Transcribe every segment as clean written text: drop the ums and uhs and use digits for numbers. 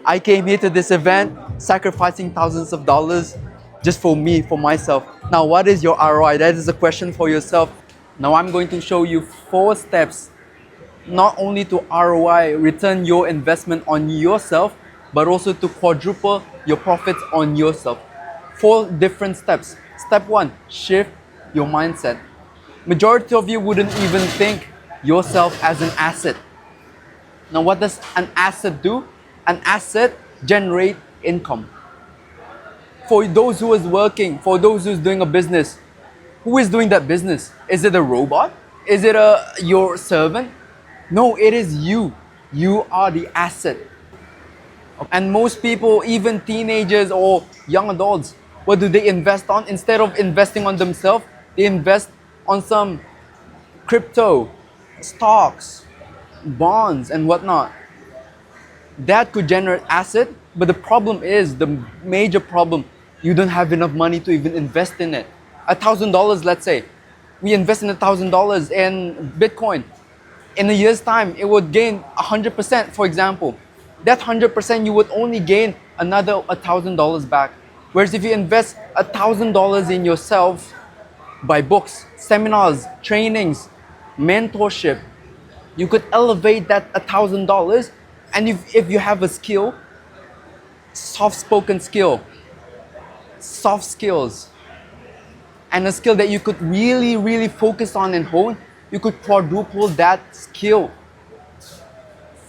I came here to this event, sacrificing thousands of dollars just for me, for myself. Now, what is your ROI? That is a question for yourself. Now, I'm going to show you 4 steps, not only to ROI, return your investment on yourself, but also to quadruple your profits on yourself. 4 different steps. Step 1, shift your mindset. Majority of you wouldn't even think yourself as an asset. Now, what does an asset do? An asset generate income. For those who is working, for those who's doing a business, who is doing that business? Is it a robot? Is it your servant? No, it is you. You are the asset. And most people, even teenagers or young adults, what do they invest on? Instead of investing on themselves, they invest on some crypto, stocks, bonds, and whatnot. That could generate asset, but the problem is, the major problem, you don't have enough money to even invest in it. $1,000, let's say, we invest in $1,000 in Bitcoin. In a year's time, it would gain 100%, for example. That 100%, you would only gain another $1,000 back. Whereas if you invest $1,000 in yourself, by books, seminars, trainings, mentorship, you could elevate that $1,000. And if you have a skill, soft-spoken skill, soft skills, and a skill that you could really focus on and hone, you could quadruple that skill.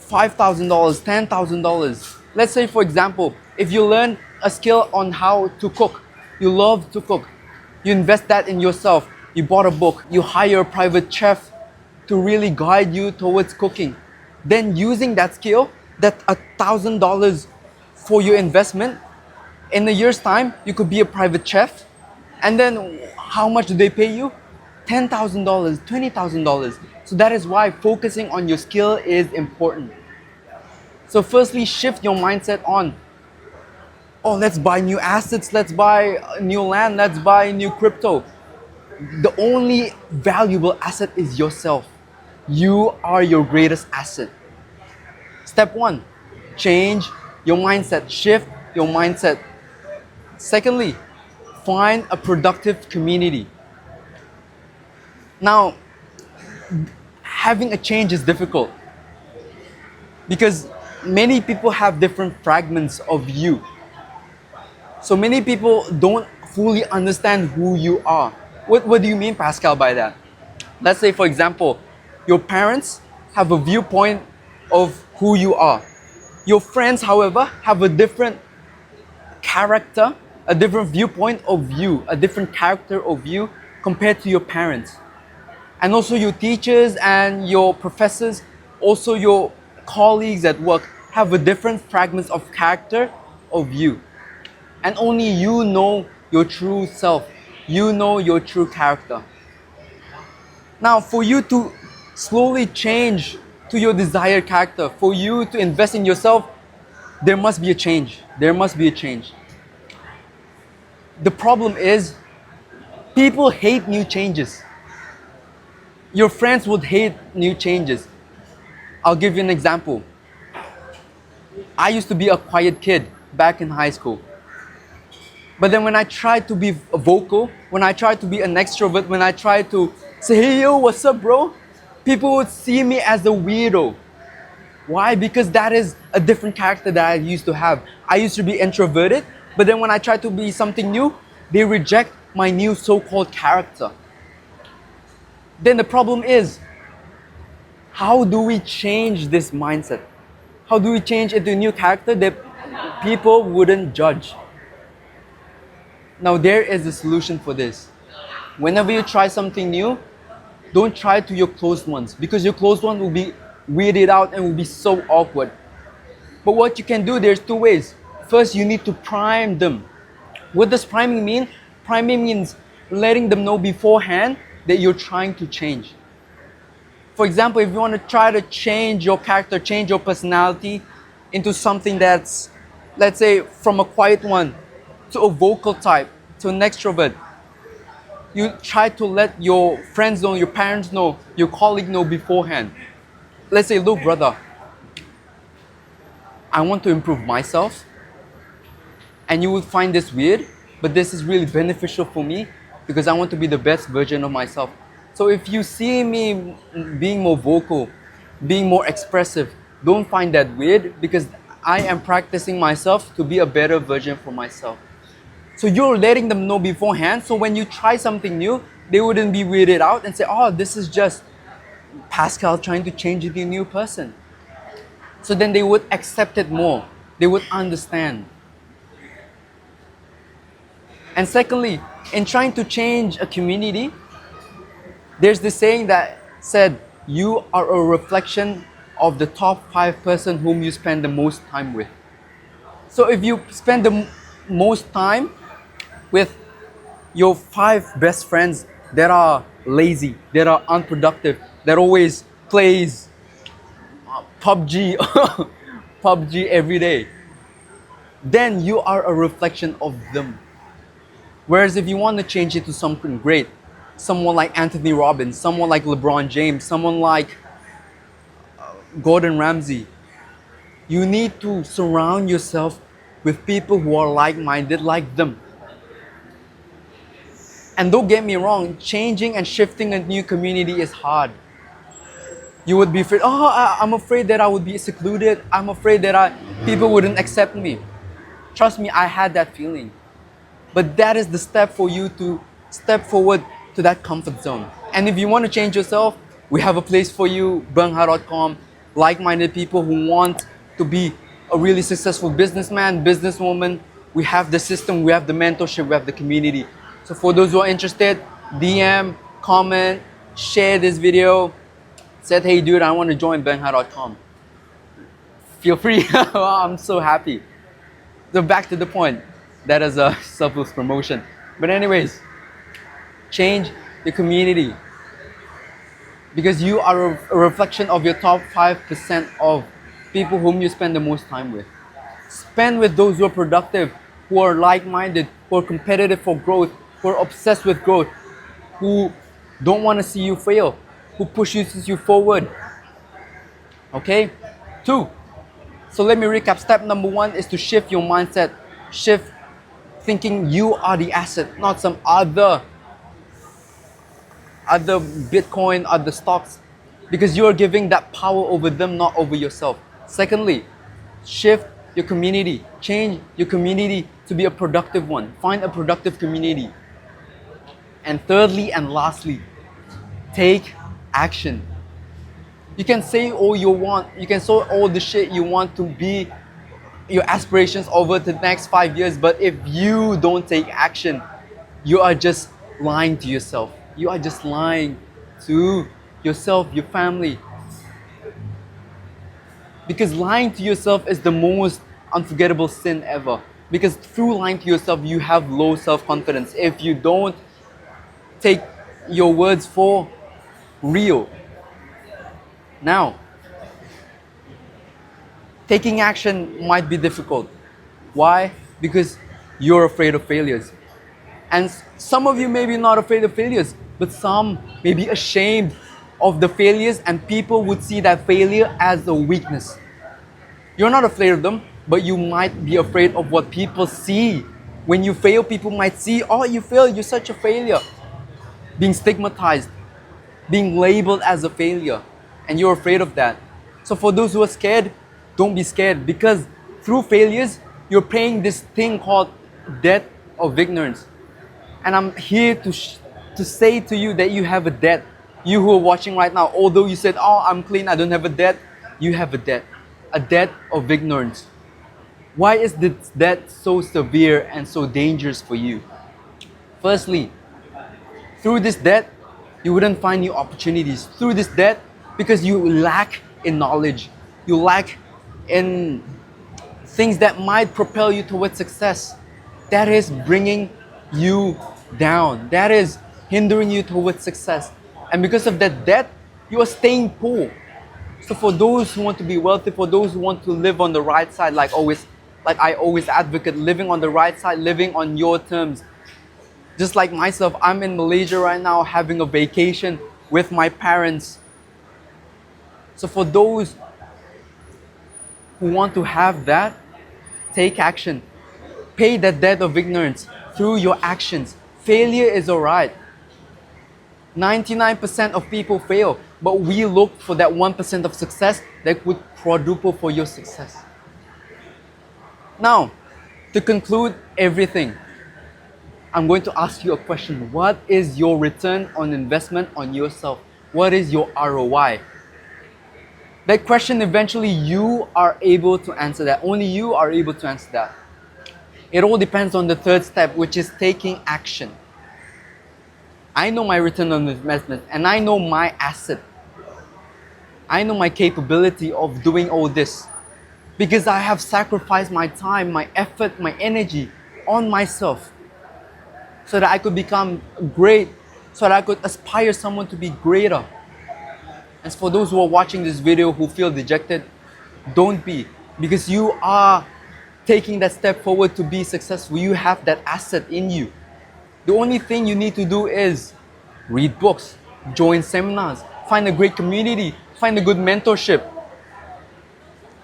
$5,000, $10,000. Let's say, for example, if you learn a skill on how to cook, you love to cook, you invest that in yourself, you bought a book, you hire a private chef to really guide you towards cooking. Then using that skill, that $1,000 for your investment, in a year's time, you could be a private chef. And then how much do they pay you? $10,000, $20,000. So that is why focusing on your skill is important. So firstly, shift your mindset on, oh, let's buy new assets, let's buy new land, let's buy new crypto. The only valuable asset is yourself. You are your greatest asset. Step 1, change your mindset, shift your mindset. Secondly, find a productive community. Now, having a change is difficult because many people have different fragments of you. So many people don't fully understand who you are. What do you mean, Pascal, by that? Let's say, for example, your parents have a viewpoint of who you are. Your friends, however, have a different character, a different viewpoint of you, a different character of you compared to your parents. And also your teachers and your professors, also your colleagues at work have a different fragments of character of you. And only you know your true self. You know your true character. Now, for you to slowly change to your desired character, for you to invest in yourself, there must be a change. There must be a change. The problem is, people hate new changes. Your friends would hate new changes. I'll give you an example. I used to be a quiet kid back in high school. But then when I tried to be vocal, when I tried to be an extrovert, when I tried to say, hey yo, what's up bro? People would see me as a weirdo. Why? Because that is a different character that I used to have. I used to be introverted, but then when I try to be something new, they reject my new so-called character. Then the problem is, how do we change this mindset? How do we change into a new character that people wouldn't judge? Now there is a solution for this. Whenever you try something new, don't try to your close ones, because your close one will be weirded out and will be so awkward. But what you can do, there's 2 ways. First, you need to prime them. What does priming mean? Priming means letting them know beforehand that you're trying to change. For example, if you want to try to change your character, change your personality into something that's, let's say, from a quiet one to a vocal type, to an extrovert, you try to let your friends know, your parents know, your colleague know beforehand. Let's say, look brother, I want to improve myself. And you would find this weird, but this is really beneficial for me because I want to be the best version of myself. So if you see me being more vocal, being more expressive, don't find that weird because I am practicing myself to be a better version for myself. So you're letting them know beforehand, so when you try something new, they wouldn't be weirded out and say, oh, this is just Pascal trying to change into a new person. So then they would accept it more. They would understand. And secondly, in trying to change a community, there's this saying that said, you are a reflection of the top 5 person whom you spend the most time with. So if you spend the most time with your 5 best friends that are lazy, that are unproductive, that always plays PUBG, PUBG every day, then you are a reflection of them. Whereas if you want to change it to something great, someone like Anthony Robbins, someone like LeBron James, someone like Gordon Ramsay, you need to surround yourself with people who are like-minded like them. And don't get me wrong, changing and shifting a new community is hard. You would be afraid, I'm afraid that I would be secluded. I'm afraid that people wouldn't accept me. Trust me, I had that feeling. But that is the step for you to step forward to that comfort zone. And if you want to change yourself, we have a place for you, Beungharcom, like-minded people who want to be a really successful businessman, businesswoman. We have the system, we have the mentorship, we have the community. So for those who are interested, DM, comment, share this video. Said, hey dude, I want to join Beungharcom. Feel free. I'm so happy. So back to the point. That is a selfless promotion. But anyways, change the community. Because you are a reflection of your top 5% of people whom you spend the most time with. Spend with those who are productive, who are like-minded, who are competitive for growth, who are obsessed with growth, who don't want to see you fail, who pushes you forward. Okay? 2. So let me recap. Step number 1 is to shift your mindset. Shift thinking you are the asset, not some other Bitcoin, other stocks, because you are giving that power over them, not over yourself. Secondly, shift your community. Change your community to be a productive one. Find a productive community. And thirdly and lastly, take action. You can say all you want. You can say all the shit you want to be your aspirations over the next 5 years, but if you don't take action, you are just lying to yourself. You are just lying to yourself, your family. Because lying to yourself is the most unforgettable sin ever. Because through lying to yourself, you have low self-confidence. If you don't take your words for real. Now, taking action might be difficult. Why? Because you're afraid of failures. And some of you may be not afraid of failures, but some may be ashamed of the failures, and people would see that failure as a weakness. You're not afraid of them, but you might be afraid of what people see. When you fail, people might see, oh, you failed, you're such a failure. Being stigmatized, being labeled as a failure, and you're afraid of that. So for those who are scared, don't be scared, because through failures, you're paying this thing called debt of ignorance. And I'm here to say to you that you have a debt. You who are watching right now, although you said, oh, I'm clean, I don't have a debt, you have a debt of ignorance. Why is this debt so severe and so dangerous for you? Firstly, through this debt, you wouldn't find new opportunities. Through this debt, because you lack in knowledge, you lack in things that might propel you towards success. That is bringing you down. That is hindering you towards success. And because of that debt, you are staying poor. So for those who want to be wealthy, for those who want to live on the right side, like I always advocate, living on the right side, living on your terms. Just like myself, I'm in Malaysia right now having a vacation with my parents. So for those who want to have that, take action. Pay the debt of ignorance through your actions. Failure is alright. 99% of people fail, but we look for that 1% of success that would quadruple for your success. Now, to conclude everything, I'm going to ask you a question. What is your return on investment on yourself? What is your ROI? That question, eventually you are able to answer that. Only you are able to answer that. It all depends on the third step, which is taking action. I know my return on investment and I know my asset. I know my capability of doing all this because I have sacrificed my time, my effort, my energy on myself so that I could become great, so that I could aspire someone to be greater. And for those who are watching this video who feel dejected, don't be, because you are taking that step forward to be successful. You have that asset in you. The only thing you need to do is read books, join seminars, find a great community, find a good mentorship.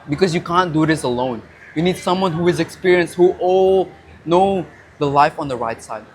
Because you can't do this alone. You need someone who is experienced, who all know the life on the right side.